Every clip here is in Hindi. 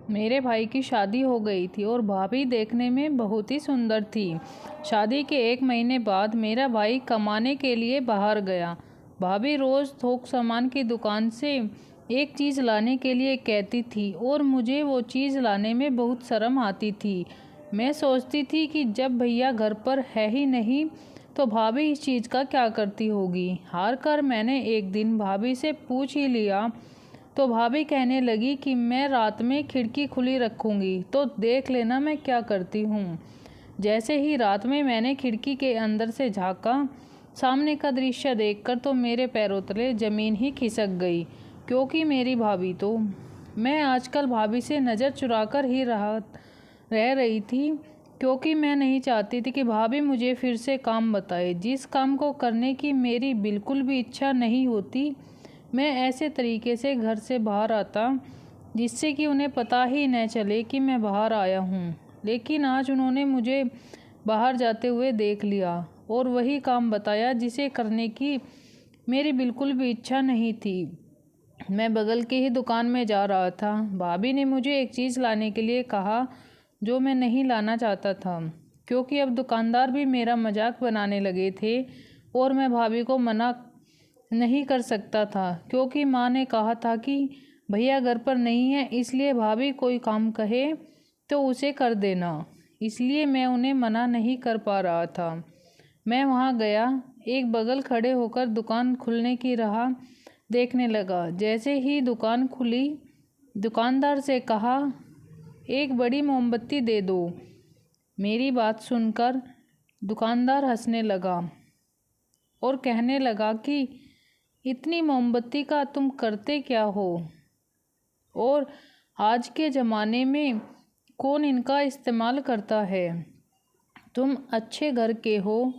मेरे भाई की शादी हो गई थी और भाभी देखने में बहुत ही सुंदर थी। शादी के 1 महीने बाद मेरा भाई कमाने के लिए बाहर गया। भाभी रोज़ थोक सामान की दुकान से एक चीज़ लाने के लिए कहती थी और मुझे वो चीज़ लाने में बहुत शर्म आती थी। मैं सोचती थी कि जब भैया घर पर है ही नहीं तो भाभी इस चीज़ का क्या करती होगी। हार कर मैंने एक दिन भाभी से पूछ ही लिया तो भाभी कहने लगी कि मैं रात में खिड़की खुली रखूँगी तो देख लेना मैं क्या करती हूँ। जैसे ही रात में मैंने खिड़की के अंदर से झाँका, सामने का दृश्य देखकर तो मेरे पैरों तले ज़मीन ही खिसक गई, क्योंकि मेरी भाभी तो मैं आजकल भाभी से नज़र चुराकर ही रह रही थी, क्योंकि मैं नहीं चाहती थी कि भाभी मुझे फिर से काम बताए जिस काम को करने की मेरी बिल्कुल भी इच्छा नहीं होती। मैं ऐसे तरीके से घर से बाहर आता जिससे कि उन्हें पता ही न चले कि मैं बाहर आया हूँ, लेकिन आज उन्होंने मुझे बाहर जाते हुए देख लिया और वही काम बताया जिसे करने की मेरी बिल्कुल भी इच्छा नहीं थी। मैं बगल की ही दुकान में जा रहा था। भाभी ने मुझे एक चीज़ लाने के लिए कहा जो मैं नहीं लाना चाहता था, क्योंकि अब दुकानदार भी मेरा मजाक बनाने लगे थे और मैं भाभी को मना नहीं कर सकता था, क्योंकि माँ ने कहा था कि भैया घर पर नहीं है, इसलिए भाभी कोई काम कहे तो उसे कर देना। इसलिए मैं उन्हें मना नहीं कर पा रहा था। मैं वहाँ गया, एक बगल खड़े होकर दुकान खुलने की राह देखने लगा। जैसे ही दुकान खुली, दुकानदार से कहा, एक बड़ी मोमबत्ती दे दो। मेरी बात सुनकर दुकानदार हंसने लगा और कहने लगा कि इतनी मोमबत्ती का तुम करते क्या हो, और आज के ज़माने में कौन इनका इस्तेमाल करता है। तुम अच्छे घर के हो,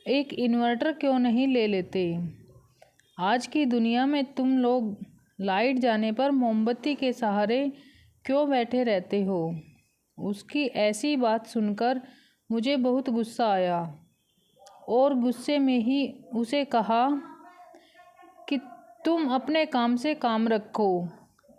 एक इन्वर्टर क्यों नहीं ले लेते। आज की दुनिया में तुम लोग लाइट जाने पर मोमबत्ती के सहारे क्यों बैठे रहते हो। उसकी ऐसी बात सुनकर मुझे बहुत गुस्सा आया और गुस्से में ही उसे कहा कि तुम अपने काम से काम रखो,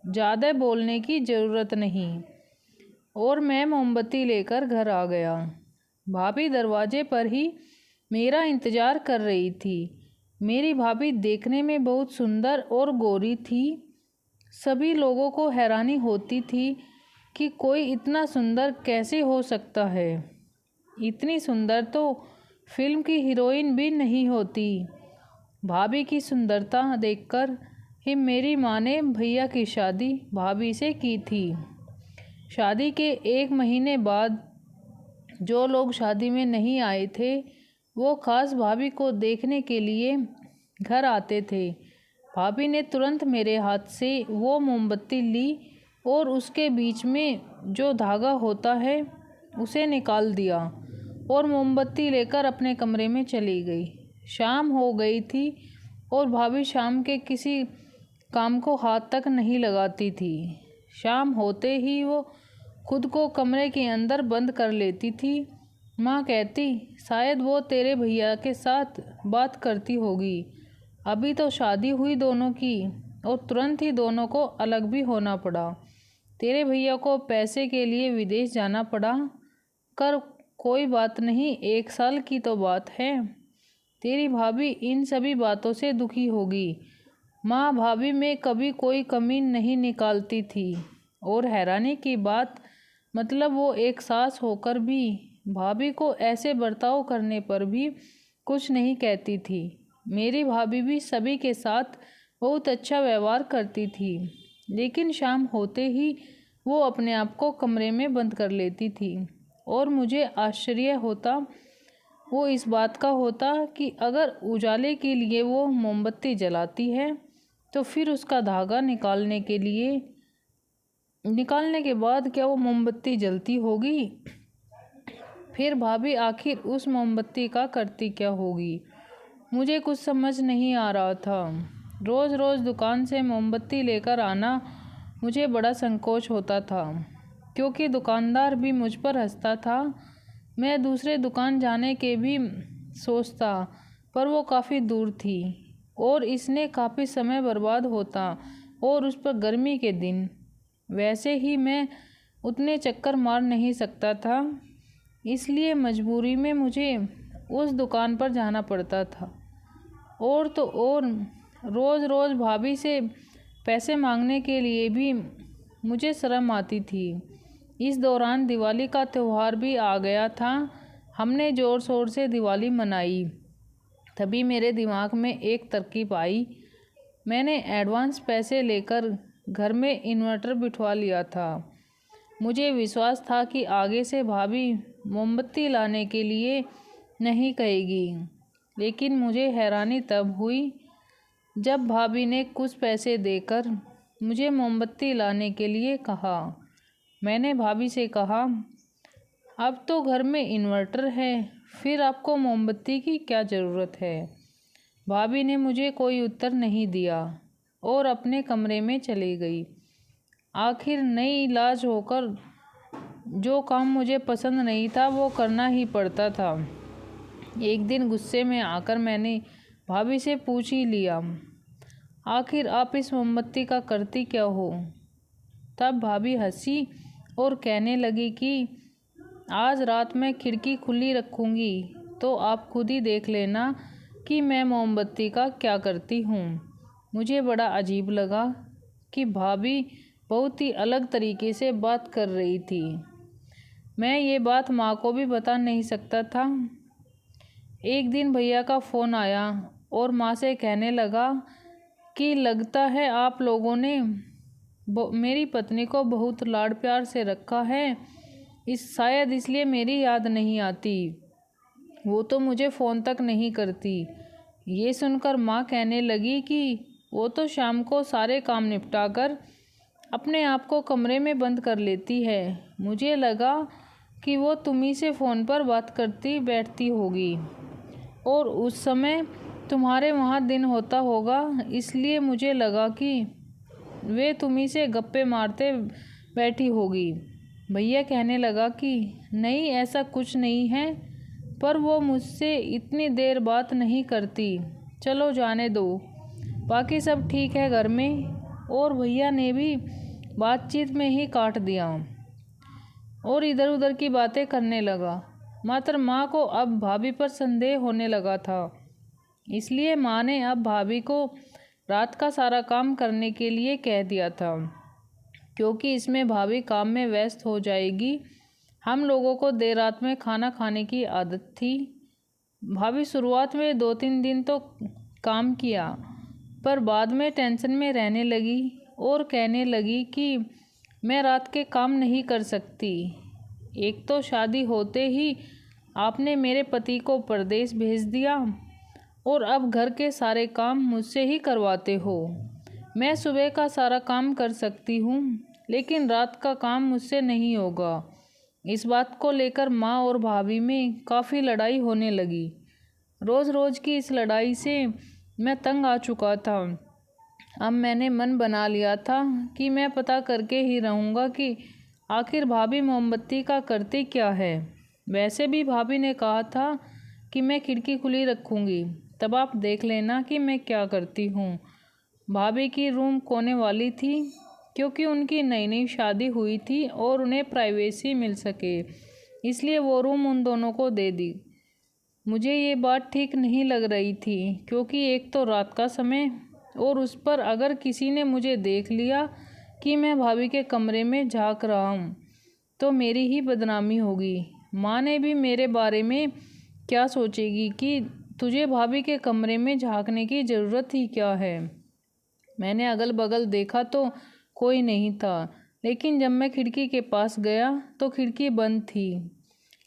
ज़्यादा बोलने की ज़रूरत नहीं। और मैं मोमबत्ती लेकर घर आ गया। भाभी दरवाजे पर ही मेरा इंतज़ार कर रही थी। मेरी भाभी देखने में बहुत सुंदर और गोरी थी। सभी लोगों को हैरानी होती थी कि कोई इतना सुंदर कैसे हो सकता है। इतनी सुंदर तो फिल्म की हीरोइन भी नहीं होती। भाभी की सुंदरता देखकर ही मेरी माँ ने भैया की शादी भाभी से की थी। शादी के 1 महीने बाद जो लोग शादी में नहीं आए थे वो खास भाभी को देखने के लिए घर आते थे। भाभी ने तुरंत मेरे हाथ से वो मोमबत्ती ली और उसके बीच में जो धागा होता है उसे निकाल दिया और मोमबत्ती लेकर अपने कमरे में चली गई। शाम हो गई थी और भाभी शाम के किसी काम को हाथ तक नहीं लगाती थी। शाम होते ही वो खुद को कमरे के अंदर बंद कर लेती थी। माँ कहती, शायद वो तेरे भैया के साथ बात करती होगी। अभी तो शादी हुई दोनों की और तुरंत ही दोनों को अलग भी होना पड़ा। तेरे भैया को पैसे के लिए विदेश जाना पड़ा। कर कोई बात नहीं, 1 साल की तो बात है। तेरी भाभी इन सभी बातों से दुखी होगी। माँ भाभी में कभी कोई कमी नहीं निकालती थी और हैरानी की बात मतलब वो एक सास होकर भी भाभी को ऐसे बर्ताव करने पर भी कुछ नहीं कहती थी। मेरी भाभी भी सभी के साथ बहुत अच्छा व्यवहार करती थी, लेकिन शाम होते ही वो अपने आप को कमरे में बंद कर लेती थी और मुझे आश्चर्य होता वो इस बात का होता कि अगर उजाले के लिए वो मोमबत्ती जलाती है तो फिर उसका धागा निकालने के बाद क्या वो मोमबत्ती जलती होगी। फिर भाभी आखिर उस मोमबत्ती का करती क्या होगी। मुझे कुछ समझ नहीं आ रहा था। रोज़ रोज़ दुकान से मोमबत्ती लेकर आना मुझे बड़ा संकोच होता था, क्योंकि दुकानदार भी मुझ पर हंसता था। मैं दूसरे दुकान जाने के भी सोचता, पर वो काफ़ी दूर थी और इसने काफ़ी समय बर्बाद होता और उस पर गर्मी के दिन वैसे ही मैं उतने चक्कर मार नहीं सकता था, इसलिए मजबूरी में मुझे उस दुकान पर जाना पड़ता था। और तो और रोज़ रोज़ भाभी से पैसे मांगने के लिए भी मुझे शर्म आती थी। इस दौरान दिवाली का त्यौहार भी आ गया था। हमने ज़ोर शोर से दिवाली मनाई। तभी मेरे दिमाग में एक तरकीब आई। मैंने एडवांस पैसे लेकर घर में इन्वर्टर बिठवा लिया था। मुझे विश्वास था कि आगे से भाभी मोमबत्ती लाने के लिए नहीं कहेगी। लेकिन मुझे हैरानी तब हुई जब भाभी ने कुछ पैसे देकर मुझे मोमबत्ती लाने के लिए कहा। मैंने भाभी से कहा, अब तो घर में इन्वर्टर है, फिर आपको मोमबत्ती की क्या ज़रूरत है। भाभी ने मुझे कोई उत्तर नहीं दिया और अपने कमरे में चली गई। आखिर नई इलाज होकर जो काम मुझे पसंद नहीं था वो करना ही पड़ता था। एक दिन गुस्से में आकर मैंने भाभी से पूछ ही लिया, आखिर आप इस मोमबत्ती का करती क्या हो। तब भाभी हंसी और कहने लगी कि आज रात मैं खिड़की खुली रखूँगी तो आप खुद ही देख लेना कि मैं मोमबत्ती का क्या करती हूँ। मुझे बड़ा अजीब लगा कि भाभी बहुत ही अलग तरीके से बात कर रही थी। मैं ये बात माँ को भी बता नहीं सकता था। एक दिन भैया का फ़ोन आया और माँ से कहने लगा कि लगता है आप लोगों ने मेरी पत्नी को बहुत लाड़ प्यार से रखा है, शायद इसलिए मेरी याद नहीं आती। वो तो मुझे फ़ोन तक नहीं करती। ये सुनकर माँ कहने लगी कि वो तो शाम को सारे काम निपटाकर अपने आप को कमरे में बंद कर लेती है। मुझे लगा कि वो तुम्ही से फ़ोन पर बात करती बैठती होगी और उस समय तुम्हारे वहाँ दिन होता होगा, इसलिए मुझे लगा कि वे तुम्ही से गप्पे मारते बैठी होगी। भैया कहने लगा कि नहीं, ऐसा कुछ नहीं है, पर वो मुझसे इतनी देर बात नहीं करती। चलो जाने दो, बाकी सब ठीक है घर में। और भैया ने भी बातचीत में ही काट दिया और इधर उधर की बातें करने लगा। मात्र माँ को अब भाभी पर संदेह होने लगा था, इसलिए माँ ने अब भाभी को रात का सारा काम करने के लिए कह दिया था, क्योंकि इसमें भाभी काम में व्यस्त हो जाएगी। हम लोगों को देर रात में खाना खाने की आदत थी। भाभी शुरुआत में 2-3 दिन तो काम किया, पर बाद में टेंशन में रहने लगी और कहने लगी कि मैं रात के काम नहीं कर सकती। एक तो शादी होते ही आपने मेरे पति को परदेश भेज दिया और अब घर के सारे काम मुझसे ही करवाते हो। मैं सुबह का सारा काम कर सकती हूँ, लेकिन रात का काम मुझसे नहीं होगा। इस बात को लेकर माँ और भाभी में काफ़ी लड़ाई होने लगी। रोज़ रोज़ की इस लड़ाई से मैं तंग आ चुका था। अब मैंने मन बना लिया था कि मैं पता करके ही रहूँगा कि आखिर भाभी मोमबत्ती का करती क्या है। वैसे भी भाभी ने कहा था कि मैं खिड़की खुली रखूँगी, तब आप देख लेना कि मैं क्या करती हूँ। भाभी की रूम कोने वाली थी, क्योंकि उनकी नई नई शादी हुई थी और उन्हें प्राइवेसी मिल सके, इसलिए वो रूम उन दोनों को दे दी। मुझे ये बात ठीक नहीं लग रही थी, क्योंकि एक तो रात का समय और उस पर अगर किसी ने मुझे देख लिया कि मैं भाभी के कमरे में झांक रहा हूँ तो मेरी ही बदनामी होगी। माँ ने भी मेरे बारे में क्या सोचेगी कि तुझे भाभी के कमरे में झांकने की ज़रूरत ही क्या है। मैंने अगल बगल देखा तो कोई नहीं था, लेकिन जब मैं खिड़की के पास गया तो खिड़की बंद थी,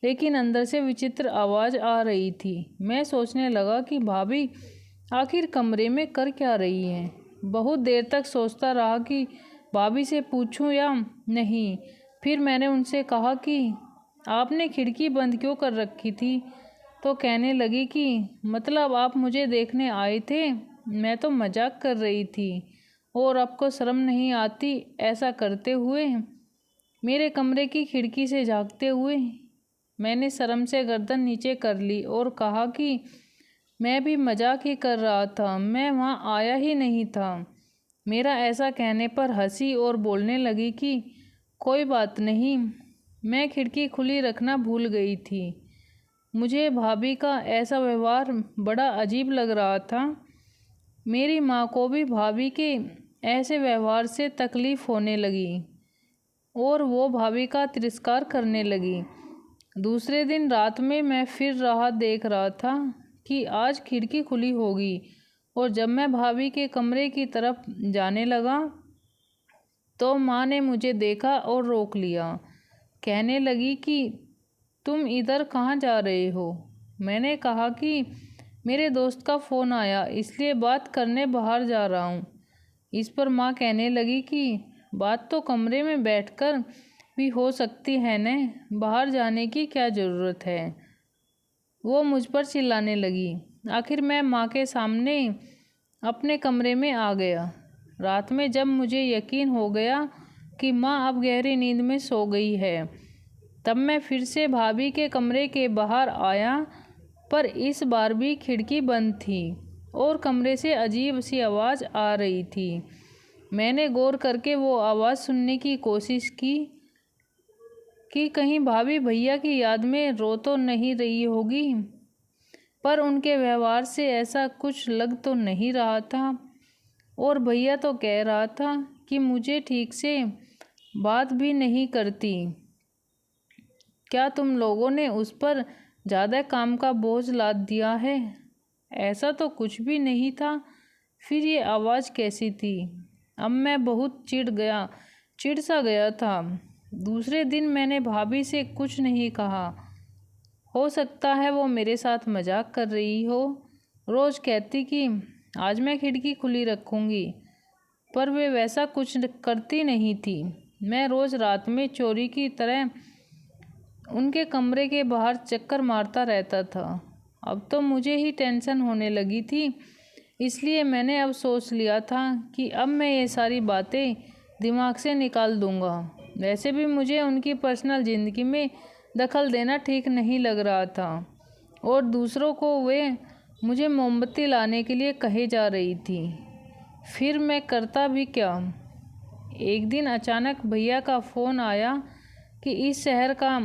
लेकिन अंदर से विचित्र आवाज़ आ रही थी। मैं सोचने लगा कि भाभी आखिर कमरे में कर क्या रही है। बहुत देर तक सोचता रहा कि भाभी से पूछूं या नहीं। फिर मैंने उनसे कहा कि आपने खिड़की बंद क्यों कर रखी थी। तो कहने लगी कि मतलब आप मुझे देखने आए थे, मैं तो मजाक कर रही थी और आपको शर्म नहीं आती ऐसा करते हुए, मेरे कमरे की खिड़की से झांकते हुए। मैंने शर्म से गर्दन नीचे कर ली और कहा कि मैं भी मजाक ही कर रहा था, मैं वहाँ आया ही नहीं था। मेरा ऐसा कहने पर हंसी और बोलने लगी कि कोई बात नहीं, मैं खिड़की खुली रखना भूल गई थी। मुझे भाभी का ऐसा व्यवहार बड़ा अजीब लग रहा था। मेरी माँ को भी भाभी के ऐसे व्यवहार से तकलीफ़ होने लगी और वो भाभी का तिरस्कार करने लगी। दूसरे दिन रात में मैं फिर राह देख रहा था कि आज खिड़की खुली होगी, और जब मैं भाभी के कमरे की तरफ जाने लगा तो माँ ने मुझे देखा और रोक लिया। कहने लगी कि तुम इधर कहाँ जा रहे हो? मैंने कहा कि मेरे दोस्त का फ़ोन आया, इसलिए बात करने बाहर जा रहा हूँ। इस पर माँ कहने लगी कि बात तो कमरे में बैठकर भी हो सकती है न, बाहर जाने की क्या ज़रूरत है। वो मुझ पर चिल्लाने लगी। आखिर मैं माँ के सामने अपने कमरे में आ गया। रात में जब मुझे यकीन हो गया कि माँ अब गहरी नींद में सो गई है, तब मैं फिर से भाभी के कमरे के बाहर आया, पर इस बार भी खिड़की बंद थी और कमरे से अजीब सी आवाज़ आ रही थी। मैंने गौर करके वो आवाज़ सुनने की कोशिश की कि कहीं भाभी भैया की याद में रो तो नहीं रही होगी, पर उनके व्यवहार से ऐसा कुछ लग तो नहीं रहा था। और भैया तो कह रहा था कि मुझे ठीक से बात भी नहीं करती। क्या तुम लोगों ने उस पर ज़्यादा काम का बोझ लाद दिया है? ऐसा तो कुछ भी नहीं था। फिर ये आवाज़ कैसी थी? अब मैं बहुत चिढ़ सा गया था। दूसरे दिन मैंने भाभी से कुछ नहीं कहा। हो सकता है वो मेरे साथ मजाक कर रही हो। रोज़ कहती कि आज मैं खिड़की खुली रखूँगी, पर वे वैसा कुछ करती नहीं थी। मैं रोज़ रात में चोरी की तरह उनके कमरे के बाहर चक्कर मारता रहता था। अब तो मुझे ही टेंशन होने लगी थी, इसलिए मैंने अब सोच लिया था कि अब मैं ये सारी बातें दिमाग से निकाल दूँगा। वैसे भी मुझे उनकी पर्सनल ज़िंदगी में दखल देना ठीक नहीं लग रहा था, और दूसरों को वे मुझे मोमबत्ती लाने के लिए कहे जा रही थी। फिर मैं करता भी क्या? एक दिन अचानक भैया का फ़ोन आया कि इस शहर का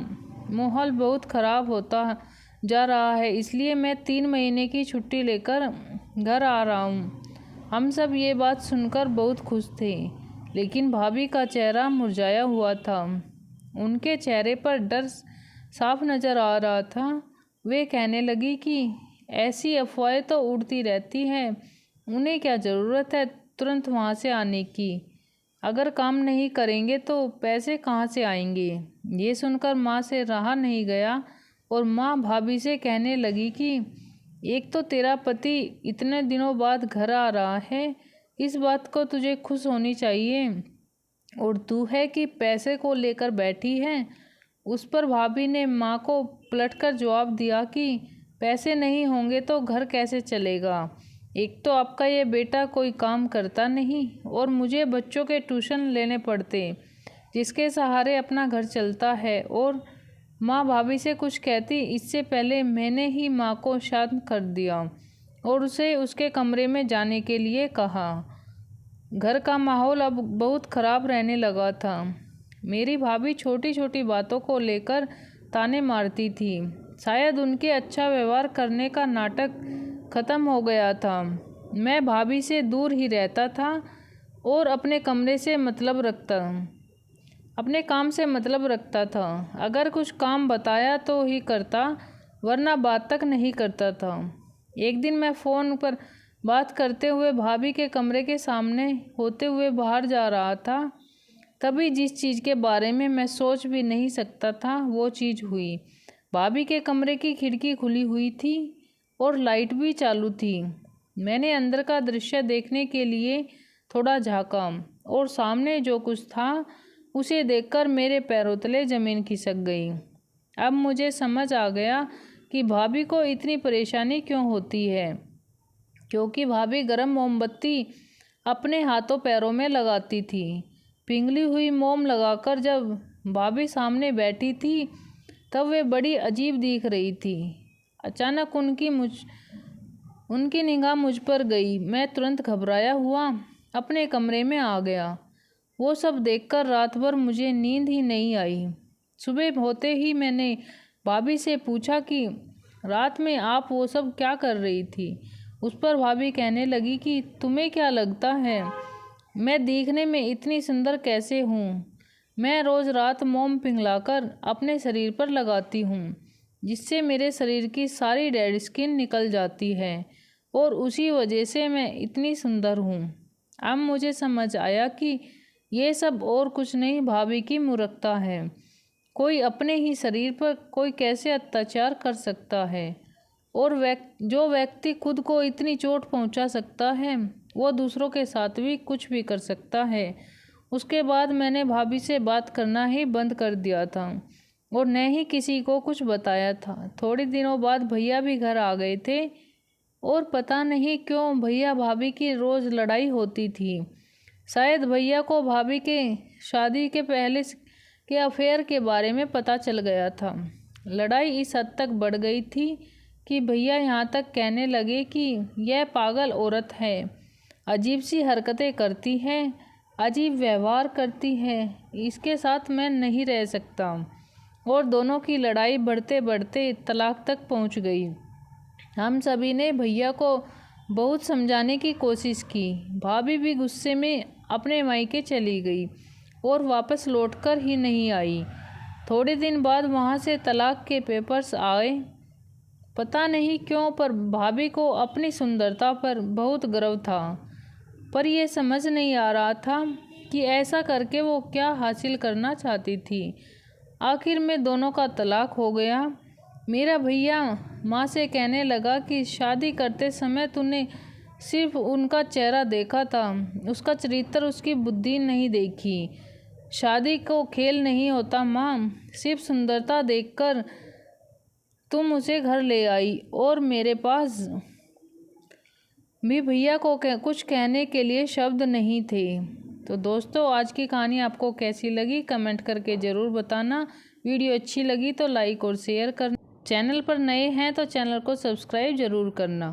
माहौल बहुत ख़राब होता जा रहा है, इसलिए मैं 3 महीने की छुट्टी लेकर घर आ रहा हूँ। हम सब ये बात सुनकर बहुत खुश थे, लेकिन भाभी का चेहरा मुरझाया हुआ था। उनके चेहरे पर डर साफ नज़र आ रहा था। वे कहने लगी कि ऐसी अफवाहें तो उड़ती रहती हैं, उन्हें क्या ज़रूरत है तुरंत वहाँ से आने की? अगर काम नहीं करेंगे तो पैसे कहाँ से आएंगे? ये सुनकर माँ से रहा नहीं गया, और माँ भाभी से कहने लगी कि एक तो तेरा पति इतने दिनों बाद घर आ रहा है, इस बात को तुझे खुश होनी चाहिए, और तू है कि पैसे को लेकर बैठी है। उस पर भाभी ने माँ को पलटकर जवाब दिया कि पैसे नहीं होंगे तो घर कैसे चलेगा? एक तो आपका ये बेटा कोई काम करता नहीं, और मुझे बच्चों के ट्यूशन लेने पड़ते, जिसके सहारे अपना घर चलता है। और माँ भाभी से कुछ कहती इससे पहले मैंने ही माँ को शांत कर दिया और उसे उसके कमरे में जाने के लिए कहा। घर का माहौल अब बहुत ख़राब रहने लगा था। मेरी भाभी छोटी छोटी बातों को लेकर ताने मारती थी। शायद उनके अच्छा व्यवहार करने का नाटक ख़त्म हो गया था। मैं भाभी से दूर ही रहता था और अपने काम से मतलब रखता था। अगर कुछ काम बताया तो ही करता, वरना बात तक नहीं करता था। एक दिन मैं फ़ोन पर बात करते हुए भाभी के कमरे के सामने होते हुए बाहर जा रहा था। तभी जिस चीज़ के बारे में मैं सोच भी नहीं सकता था वो चीज़ हुई। भाभी के कमरे की खिड़की खुली हुई थी और लाइट भी चालू थी। मैंने अंदर का दृश्य देखने के लिए थोड़ा झांका, और सामने जो कुछ था उसे देखकर मेरे पैरों तले ज़मीन खिसक गई। अब मुझे समझ आ गया कि भाभी को इतनी परेशानी क्यों होती है, क्योंकि भाभी गर्म मोमबत्ती अपने हाथों पैरों में लगाती थी। पिघली हुई मोम लगाकर जब भाभी सामने बैठी थी तब वे बड़ी अजीब दिख रही थी। अचानक उनकी निगाह मुझ पर गई। मैं तुरंत घबराया हुआ अपने कमरे में आ गया। वो सब देखकर रात भर मुझे नींद ही नहीं आई। सुबह होते ही मैंने भाभी से पूछा कि रात में आप वो सब क्या कर रही थी। उस पर भाभी कहने लगी कि तुम्हें क्या लगता है मैं दिखने में इतनी सुंदर कैसे हूँ? मैं रोज़ रात मोम पिघलाकर अपने शरीर पर लगाती हूँ, जिससे मेरे शरीर की सारी डेड स्किन निकल जाती है और उसी वजह से मैं इतनी सुंदर हूँ। अब मुझे समझ आया कि ये सब और कुछ नहीं, भाभी की मूर्खता है। कोई अपने ही शरीर पर कोई कैसे अत्याचार कर सकता है, और जो व्यक्ति खुद को इतनी चोट पहुंचा सकता है वो दूसरों के साथ भी कुछ भी कर सकता है। उसके बाद मैंने भाभी से बात करना ही बंद कर दिया था और न ही किसी को कुछ बताया था। थोड़े दिनों बाद भैया भी घर आ गए थे और पता नहीं क्यों भैया भाभी की रोज़ लड़ाई होती थी। शायद भैया को भाभी के शादी के पहले के अफेयर के बारे में पता चल गया था। लड़ाई इस हद तक बढ़ गई थी कि भैया यहाँ तक कहने लगे कि यह पागल औरत है, अजीब सी हरकतें करती है, अजीब व्यवहार करती है, इसके साथ मैं नहीं रह सकता। और दोनों की लड़ाई बढ़ते बढ़ते तलाक तक पहुँच गई। हम सभी ने भैया को बहुत समझाने की कोशिश की। भाभी भी गुस्से में अपने मायके चली गई और वापस लौटकर ही नहीं आई। थोड़े दिन बाद वहाँ से तलाक के पेपर्स आए। पता नहीं क्यों पर भाभी को अपनी सुंदरता पर बहुत गर्व था, पर यह समझ नहीं आ रहा था कि ऐसा करके वो क्या हासिल करना चाहती थी। आखिर में दोनों का तलाक हो गया। मेरा भैया माँ से कहने लगा कि शादी करते समय तूने सिर्फ उनका चेहरा देखा था, उसका चरित्र, उसकी बुद्धि नहीं देखी। शादी को खेल नहीं होता माँ, सिर्फ सुंदरता देखकर तुम उसे घर ले आई और मेरे पास भी भैया को कुछ कहने के लिए शब्द नहीं थे। तो दोस्तों, आज की कहानी आपको कैसी लगी कमेंट करके ज़रूर बताना। वीडियो अच्छी लगी तो लाइक और शेयर करना। चैनल पर नए हैं तो चैनल को सब्सक्राइब ज़रूर करना।